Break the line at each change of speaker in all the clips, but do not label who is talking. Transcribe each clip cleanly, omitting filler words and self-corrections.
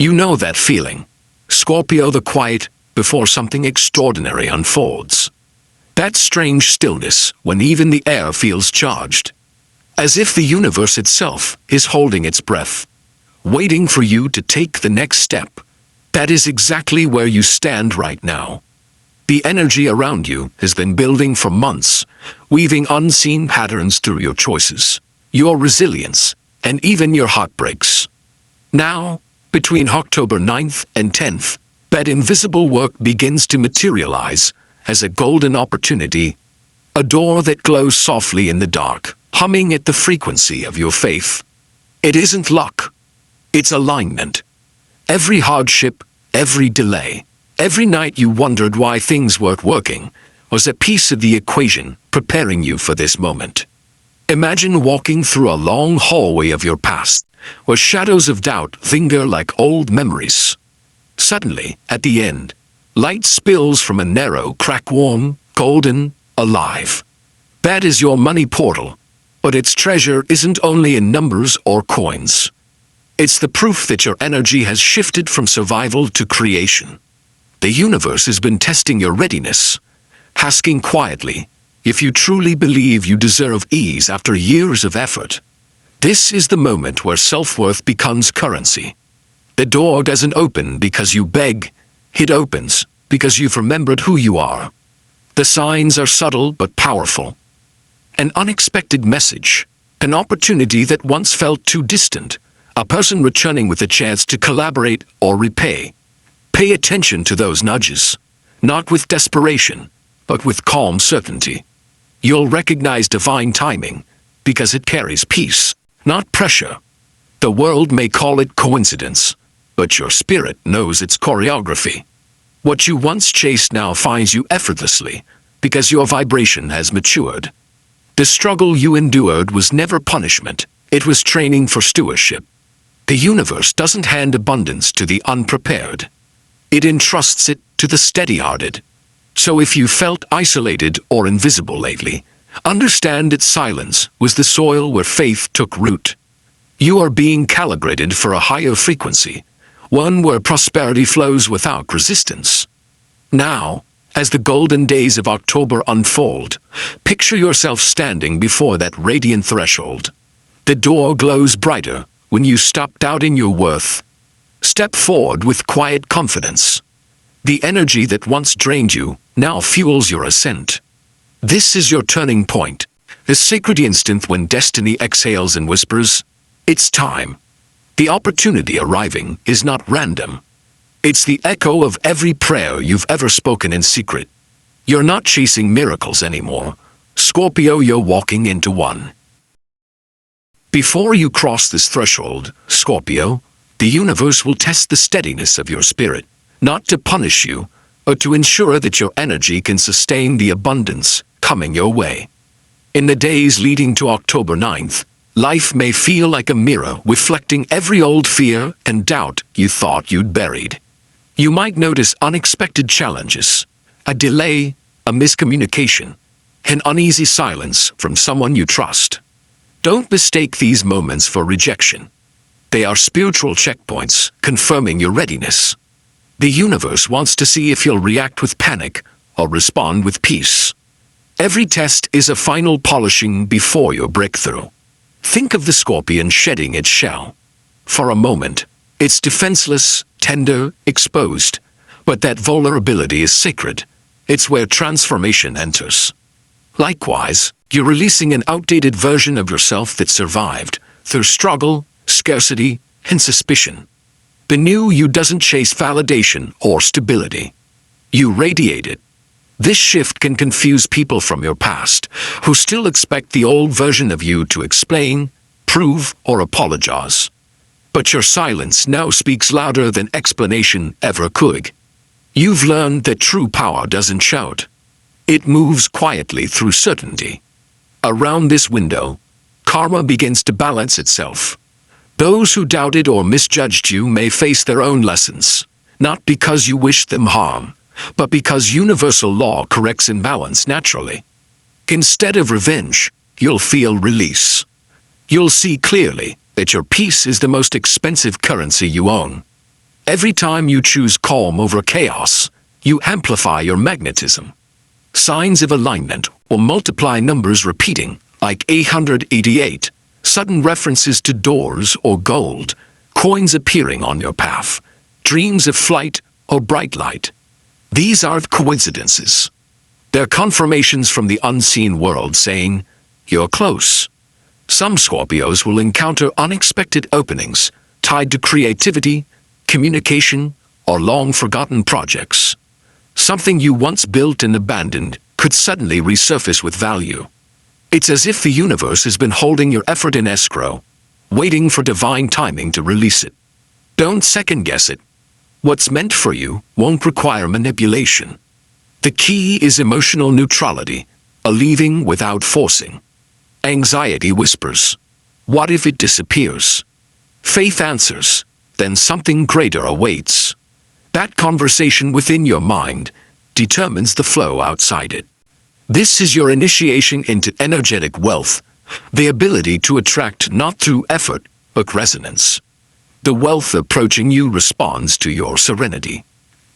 You know that feeling. Scorpio, the quiet before something extraordinary unfolds. That strange stillness when even the air feels charged. As if the universe itself is holding its breath, waiting for you to take the next step. That is exactly where you stand right now. The energy around you has been building for months, weaving unseen patterns through your choices, your resilience, and even your heartbreaks. Now, between October 9th and 10th, that invisible work begins to materialize as a golden opportunity, a door that glows softly in the dark, humming at the frequency of your faith. It isn't luck. It's alignment. Every hardship, every delay, every night you wondered why things weren't working, was a piece of the equation preparing you for this moment. Imagine walking through a long hallway of your past, where shadows of doubt linger like old memories. Suddenly, at the end, light spills from a narrow crack, warm, golden, alive. That is your money portal, but its treasure isn't only in numbers or coins. It's the proof that your energy has shifted from survival to creation. The universe has been testing your readiness, asking quietly if you truly believe you deserve ease after years of effort. This is the moment where self-worth becomes currency. The door doesn't open because you beg, it opens because you've remembered who you are. The signs are subtle but powerful. An unexpected message, an opportunity that once felt too distant, a person returning with a chance to collaborate or repay. Pay attention to those nudges, not with desperation, but with calm certainty. You'll recognize divine timing because it carries peace, not pressure. The world may call it coincidence, but your spirit knows its choreography. What you once chased now finds you effortlessly because your vibration has matured. The struggle you endured was never punishment, it was training for stewardship. The universe doesn't hand abundance to the unprepared. It entrusts it to the steady-hearted. So if you felt isolated or invisible lately, understand that silence was the soil where faith took root. You are being calibrated for a higher frequency, one where prosperity flows without resistance. Now, as the golden days of October unfold, picture yourself standing before that radiant threshold. The door glows brighter when you stop doubting your worth. Step forward with quiet confidence. The energy that once drained you now fuels your ascent. This is your turning point, the sacred instant when destiny exhales and whispers, "It's time." The opportunity arriving is not random. It's the echo of every prayer you've ever spoken in secret. You're not chasing miracles anymore. Scorpio, you're walking into one. Before you cross this threshold, Scorpio, the universe will test the steadiness of your spirit, not to punish you, but to ensure that your energy can sustain the abundance coming your way. In the days leading to October 9th, life may feel like a mirror reflecting every old fear and doubt you thought you'd buried. You might notice unexpected challenges, a delay, a miscommunication, an uneasy silence from someone you trust. Don't mistake these moments for rejection. They are spiritual checkpoints confirming your readiness. The universe wants to see if you'll react with panic or respond with peace. Every test is a final polishing before your breakthrough. Think of the scorpion shedding its shell. For a moment, it's defenseless, tender, exposed. But that vulnerability is sacred. It's where transformation enters. Likewise, you're releasing an outdated version of yourself that survived through struggle, scarcity, and suspicion. The new you doesn't chase validation or stability. You radiate it. This shift can confuse people from your past, who still expect the old version of you to explain, prove, or apologize. But your silence now speaks louder than explanation ever could. You've learned that true power doesn't shout. It moves quietly through certainty. Around this window, karma begins to balance itself. Those who doubted or misjudged you may face their own lessons, not because you wished them harm, but because universal law corrects imbalance naturally. Instead of revenge, you'll feel release. You'll see clearly that your peace is the most expensive currency you own. Every time you choose calm over chaos, you amplify your magnetism. Signs of alignment will multiply numbers repeating, like 888, sudden references to doors or gold, coins appearing on your path, dreams of flight or bright light. These aren't coincidences. They're confirmations from the unseen world saying, you're close. Some Scorpios will encounter unexpected openings tied to creativity, communication, or long-forgotten projects. Something you once built and abandoned could suddenly resurface with value. It's as if the universe has been holding your effort in escrow, waiting for divine timing to release it. Don't second-guess it. What's meant for you won't require manipulation. The key is emotional neutrality, a leaving without forcing. Anxiety whispers, what if it disappears? Faith answers, then something greater awaits. That conversation within your mind determines the flow outside it. This is your initiation into energetic wealth, the ability to attract not through effort, but resonance. The wealth approaching you responds to your serenity.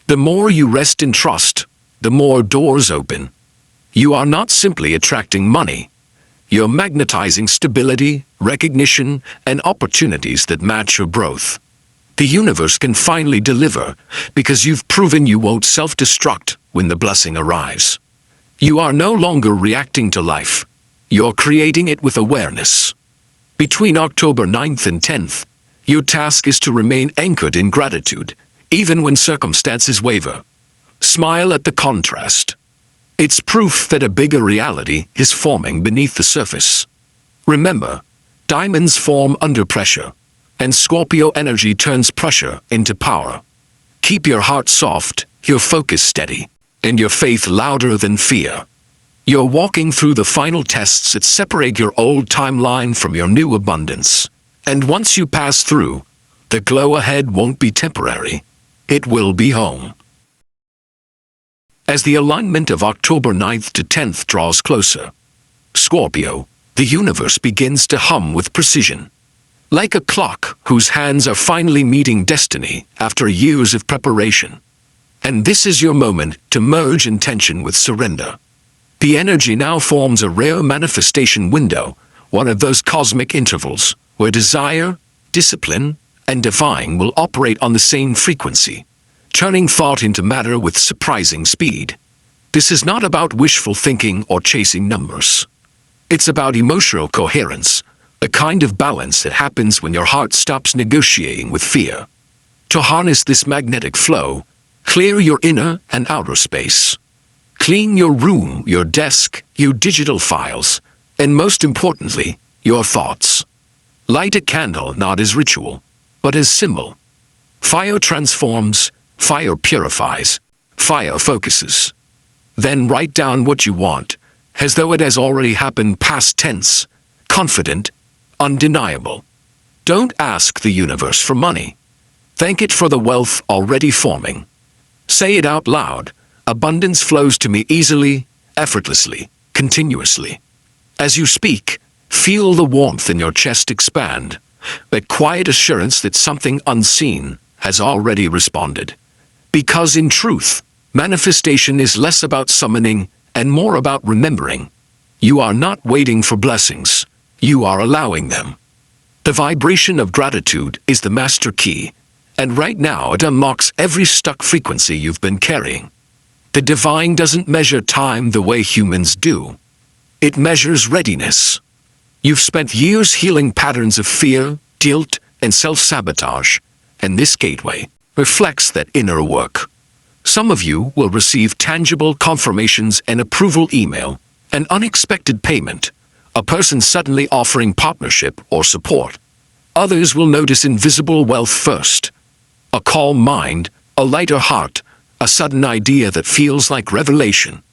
The more you rest in trust, the more doors open. You are not simply attracting money. You're magnetizing stability, recognition, and opportunities that match your growth. The universe can finally deliver because you've proven you won't self-destruct when the blessing arrives. You are no longer reacting to life. You're creating it with awareness. Between October 9th and 10th, your task is to remain anchored in gratitude, even when circumstances waver. Smile at the contrast. It's proof that a bigger reality is forming beneath the surface. Remember, diamonds form under pressure, and Scorpio energy turns pressure into power. Keep your heart soft, your focus steady, and your faith louder than fear. You're walking through the final tests that separate your old timeline from your new abundance. And once you pass through, the glow ahead won't be temporary. It will be home. As the alignment of October 9th to 10th draws closer, Scorpio, the universe begins to hum with precision. Like a clock whose hands are finally meeting destiny after years of preparation. And this is your moment to merge intention with surrender. The energy now forms a rare manifestation window, one of those cosmic intervals where desire, discipline, and divine will operate on the same frequency, turning thought into matter with surprising speed. This is not about wishful thinking or chasing numbers. It's about emotional coherence, the kind of balance that happens when your heart stops negotiating with fear. To harness this magnetic flow, clear your inner and outer space. Clean your room, your desk, your digital files, and most importantly, your thoughts. Light a candle not as ritual, but as symbol. Fire transforms, fire purifies, fire focuses. Then write down what you want, as though it has already happened past tense, confident, undeniable. Don't ask the universe for money. Thank it for the wealth already forming. Say it out loud. Abundance flows to me easily, effortlessly, continuously. As you speak, feel the warmth in your chest expand, that quiet assurance that something unseen has already responded. Because in truth, manifestation is less about summoning and more about remembering. You are not waiting for blessings, you are allowing them. The vibration of gratitude is the master key, and right now it unlocks every stuck frequency you've been carrying. The divine doesn't measure time the way humans do. It measures readiness. You've spent years healing patterns of fear, guilt, and self-sabotage, and this gateway reflects that inner work. Some of you will receive tangible confirmations and approval email, an unexpected payment, a person suddenly offering partnership or support. Others will notice invisible wealth first. A calm mind, a lighter heart, a sudden idea that feels like revelation.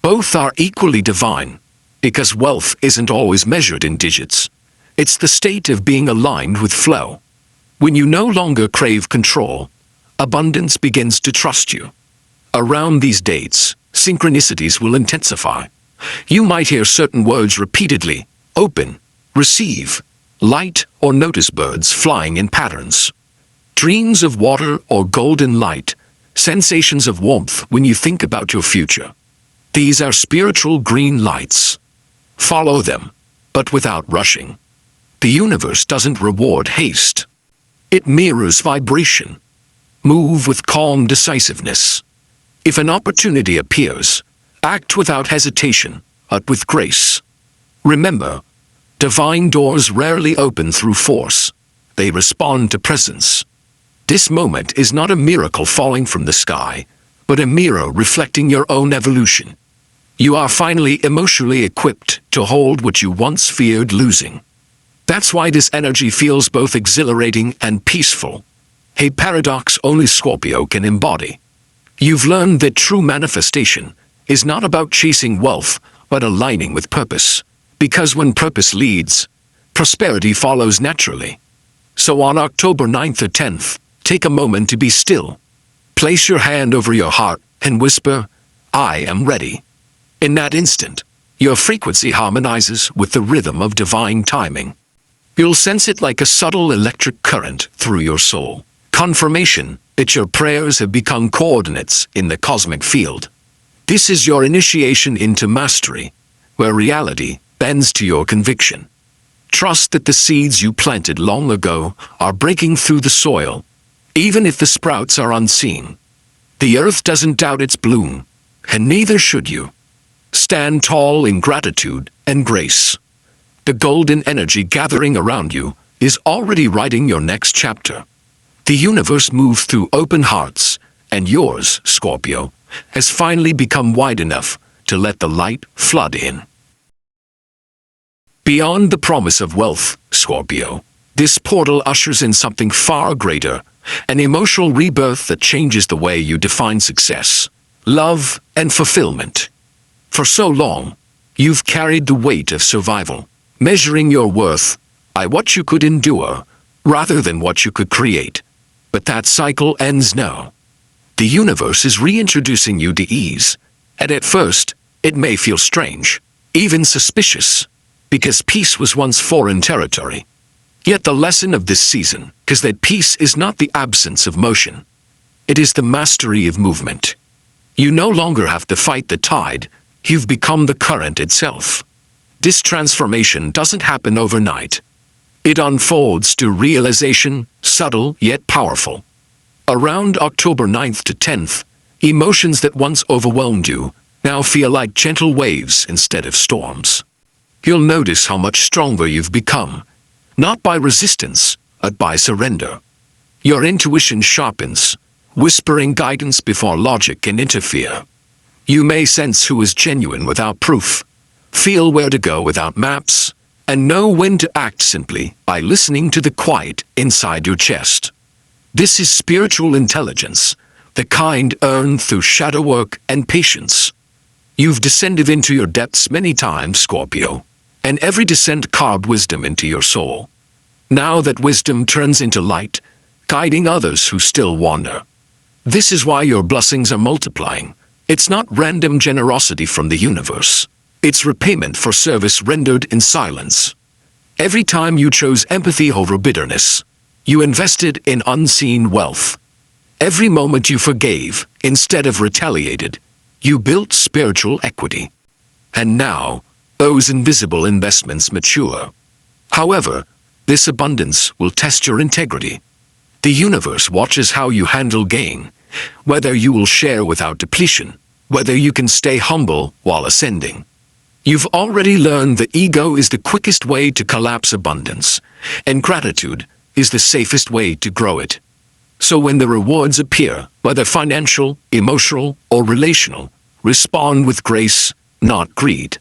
Both are equally divine, because wealth isn't always measured in digits. It's the state of being aligned with flow. When you no longer crave control, abundance begins to trust you. Around these dates, synchronicities will intensify. You might hear certain words repeatedly: open, receive, light, or notice birds flying in patterns. Dreams of water or golden light, sensations of warmth when you think about your future. These are spiritual green lights. Follow them, but without rushing. The universe doesn't reward haste. It mirrors vibration. Move with calm decisiveness. If an opportunity appears, act without hesitation, but with grace. Remember, divine doors rarely open through force. They respond to presence. This moment is not a miracle falling from the sky, but a mirror reflecting your own evolution. You are finally emotionally equipped to hold what you once feared losing. That's why this energy feels both exhilarating and peaceful. A paradox only Scorpio can embody. You've learned that true manifestation is not about chasing wealth, but aligning with purpose. Because when purpose leads, prosperity follows naturally. So on October 9th or 10th, take a moment to be still. Place your hand over your heart and whisper, "I am ready." In that instant, your frequency harmonizes with the rhythm of divine timing. You'll sense it like a subtle electric current through your soul. Confirmation that your prayers have become coordinates in the cosmic field. This is your initiation into mastery, where reality bends to your conviction. Trust that the seeds you planted long ago are breaking through the soil, even if the sprouts are unseen. The earth doesn't doubt its bloom, and neither should you. Stand tall in gratitude and grace. The golden energy gathering around you is already writing your next chapter. The universe moves through open hearts, and yours, Scorpio, has finally become wide enough to let the light flood in. Beyond the promise of wealth, Scorpio, this portal ushers in something far greater, an emotional rebirth that changes the way you define success, love, and fulfillment. For so long, you've carried the weight of survival, measuring your worth by what you could endure rather than what you could create. But that cycle ends now. The universe is reintroducing you to ease, and at first, it may feel strange, even suspicious, because peace was once foreign territory. Yet the lesson of this season is that peace is not the absence of motion. It is the mastery of movement. You no longer have to fight the tide, you've become the current itself. This transformation doesn't happen overnight. It unfolds to realization, subtle yet powerful. Around October 9th to 10th, emotions that once overwhelmed you now feel like gentle waves instead of storms. You'll notice how much stronger you've become, not by resistance, but by surrender. Your intuition sharpens, whispering guidance before logic can interfere. You may sense who is genuine without proof, feel where to go without maps, and know when to act simply by listening to the quiet inside your chest. This is spiritual intelligence, the kind earned through shadow work and patience. You've descended into your depths many times, Scorpio, and every descent carved wisdom into your soul. Now that wisdom turns into light, guiding others who still wander. This is why your blessings are multiplying. It's not random generosity from the universe. It's repayment for service rendered in silence. Every time you chose empathy over bitterness, you invested in unseen wealth. Every moment you forgave instead of retaliated, you built spiritual equity. And now, those invisible investments mature. However, this abundance will test your integrity. The universe watches how you handle gain, whether you will share without depletion, whether you can stay humble while ascending. You've already learned that ego is the quickest way to collapse abundance, and gratitude is the safest way to grow it. So when the rewards appear, whether financial, emotional, or relational, respond with grace, not greed.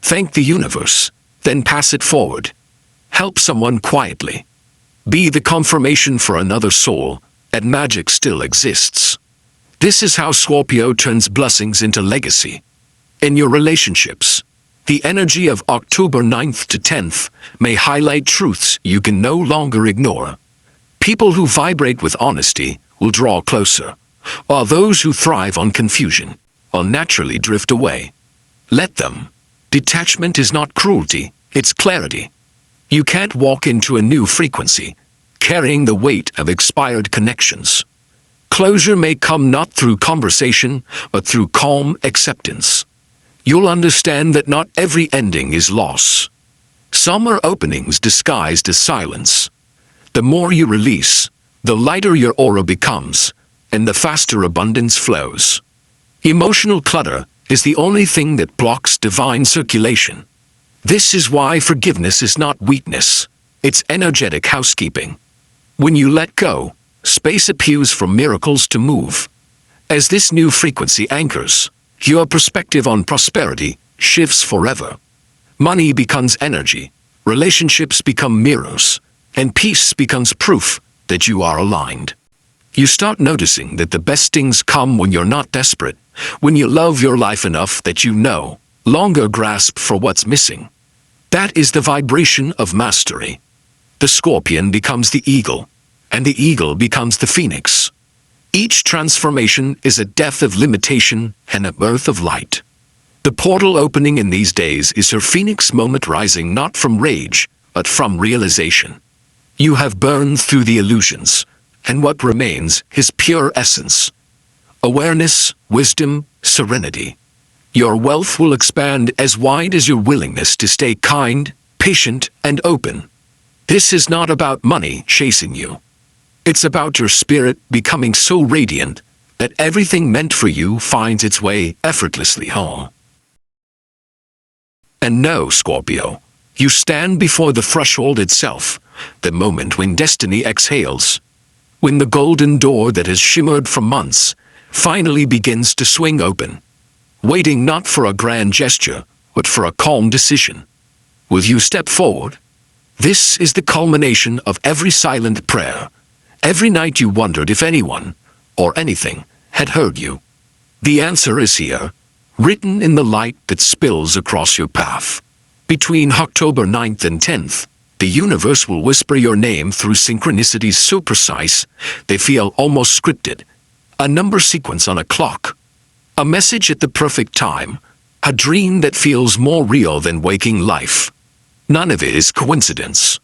Thank the universe, then pass it forward. Help someone quietly. Be the confirmation for another soul that magic still exists. This is how Scorpio turns blessings into legacy. In your relationships, the energy of October 9th to 10th may highlight truths you can no longer ignore. People who vibrate with honesty will draw closer, while those who thrive on confusion will naturally drift away. Let them. Detachment is not cruelty, it's clarity. You can't walk into a new frequency, carrying the weight of expired connections. Closure may come not through conversation, but through calm acceptance. You'll understand that not every ending is loss. Some are openings disguised as silence. The more you release, the lighter your aura becomes, and the faster abundance flows. Emotional clutter is the only thing that blocks divine circulation. This is why forgiveness is not weakness, it's energetic housekeeping. When you let go, space appears for miracles to move. As this new frequency anchors, your perspective on prosperity shifts forever. Money becomes energy, relationships become mirrors, and peace becomes proof that you are aligned. You start noticing that the best things come when you're not desperate, when you love your life enough that you no longer grasp for what's missing. That is the vibration of mastery. The scorpion becomes the eagle, and the eagle becomes the phoenix. Each transformation is a death of limitation and a birth of light. The portal opening in these days is her phoenix moment, rising not from rage, but from realization. You have burned through the illusions, and what remains is pure essence. Awareness, wisdom, serenity. Your wealth will expand as wide as your willingness to stay kind, patient, and open. This is not about money chasing you. It's about your spirit becoming so radiant that everything meant for you finds its way effortlessly home. And know, Scorpio, you stand before the threshold itself, the moment when destiny exhales, when the golden door that has shimmered for months finally begins to swing open, waiting not for a grand gesture, but for a calm decision. Will you step forward? This is the culmination of every silent prayer, every night you wondered if anyone, or anything, had heard you. The answer is here, written in the light that spills across your path. Between October 9th and 10th, the universe will whisper your name through synchronicities so precise, they feel almost scripted. A number sequence on a clock. A message at the perfect time. A dream that feels more real than waking life. None of it is coincidence.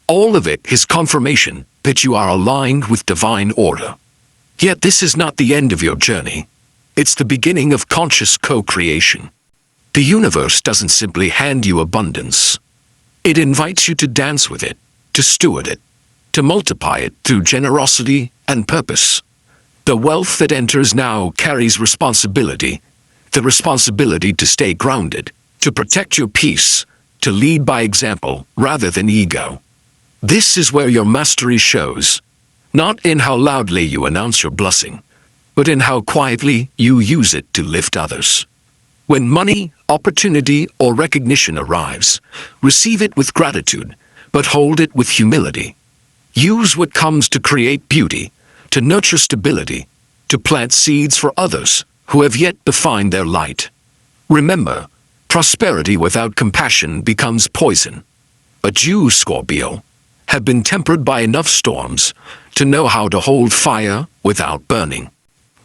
All of it is confirmation that you are aligned with divine order. Yet this is not the end of your journey. It's the beginning of conscious co-creation. The universe doesn't simply hand you abundance. It invites you to dance with it, to steward it, to multiply it through generosity and purpose. The wealth that enters now carries responsibility, the responsibility to stay grounded, to protect your peace, to lead by example rather than ego. This is where your mastery shows, not in how loudly you announce your blessing, but in how quietly you use it to lift others. When money, opportunity, or recognition arrives, receive it with gratitude, but hold it with humility. Use what comes to create beauty, to nurture stability, to plant seeds for others who have yet to find their light. Remember, prosperity without compassion becomes poison. But you, Scorpio, have been tempered by enough storms to know how to hold fire without burning.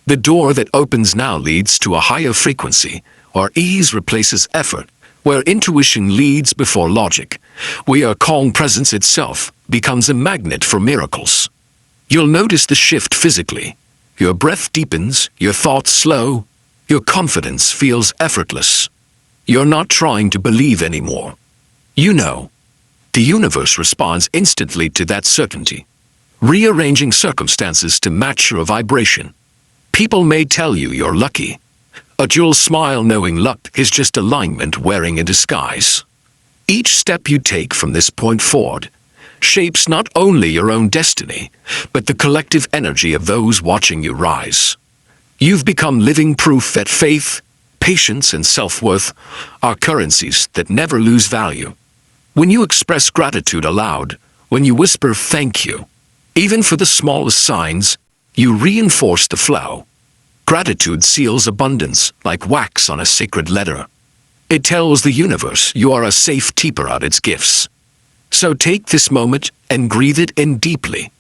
The door that opens now leads to a higher frequency, where ease replaces effort, where intuition leads before logic, where calm presence itself becomes a magnet for miracles. You'll notice the shift physically. Your breath deepens, your thoughts slow, your confidence feels effortless. You're not trying to believe anymore. You know. The universe responds instantly to that certainty, rearranging circumstances to match your vibration. People may tell you you're lucky, but you'll smile knowing luck is just alignment wearing a disguise. Each step you take from this point forward shapes not only your own destiny, but the collective energy of those watching you rise. You've become living proof that faith, patience, and self-worth are currencies that never lose value. When you express gratitude aloud, when you whisper thank you, even for the smallest signs, you reinforce the flow. Gratitude seals abundance like wax on a sacred letter. It tells the universe you are a safe keeper of its gifts. So take this moment and breathe it in deeply.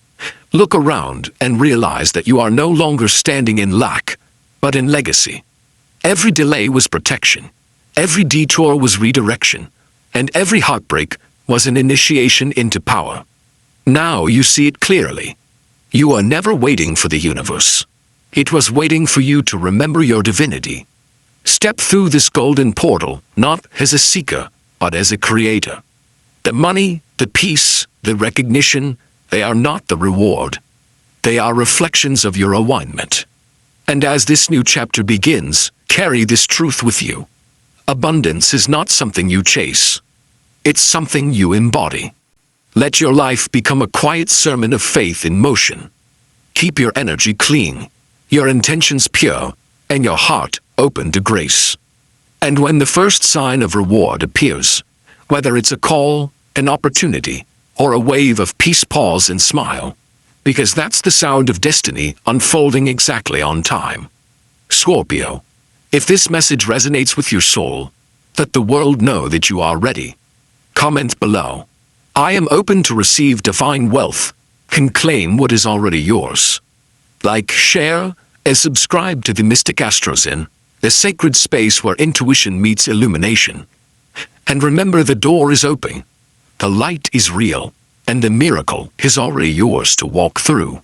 Look around and realize that you are no longer standing in lack, but in legacy. Every delay was protection. Every detour was redirection. And every heartbreak was an initiation into power. Now you see it clearly. You are never waiting for the universe. It was waiting for you to remember your divinity. Step through this golden portal, not as a seeker, but as a creator. The money, the peace, the recognition, they are not the reward. They are reflections of your alignment. And as this new chapter begins, carry this truth with you. Abundance is not something you chase. It's something you embody. Let your life become a quiet sermon of faith in motion. Keep your energy clean, your intentions pure, and your heart open to grace. And when the first sign of reward appears, whether it's a call, an opportunity, or a wave of peace, pause and smile, because that's the sound of destiny unfolding exactly on time. Scorpio, if this message resonates with your soul, let the world know that you are ready. Comment below. I am open to receive divine wealth, can claim what is already yours. Like, share, and subscribe to the Mystic Astrozone, the sacred space where intuition meets illumination. And remember, the door is open, the light is real, and the miracle is already yours to walk through.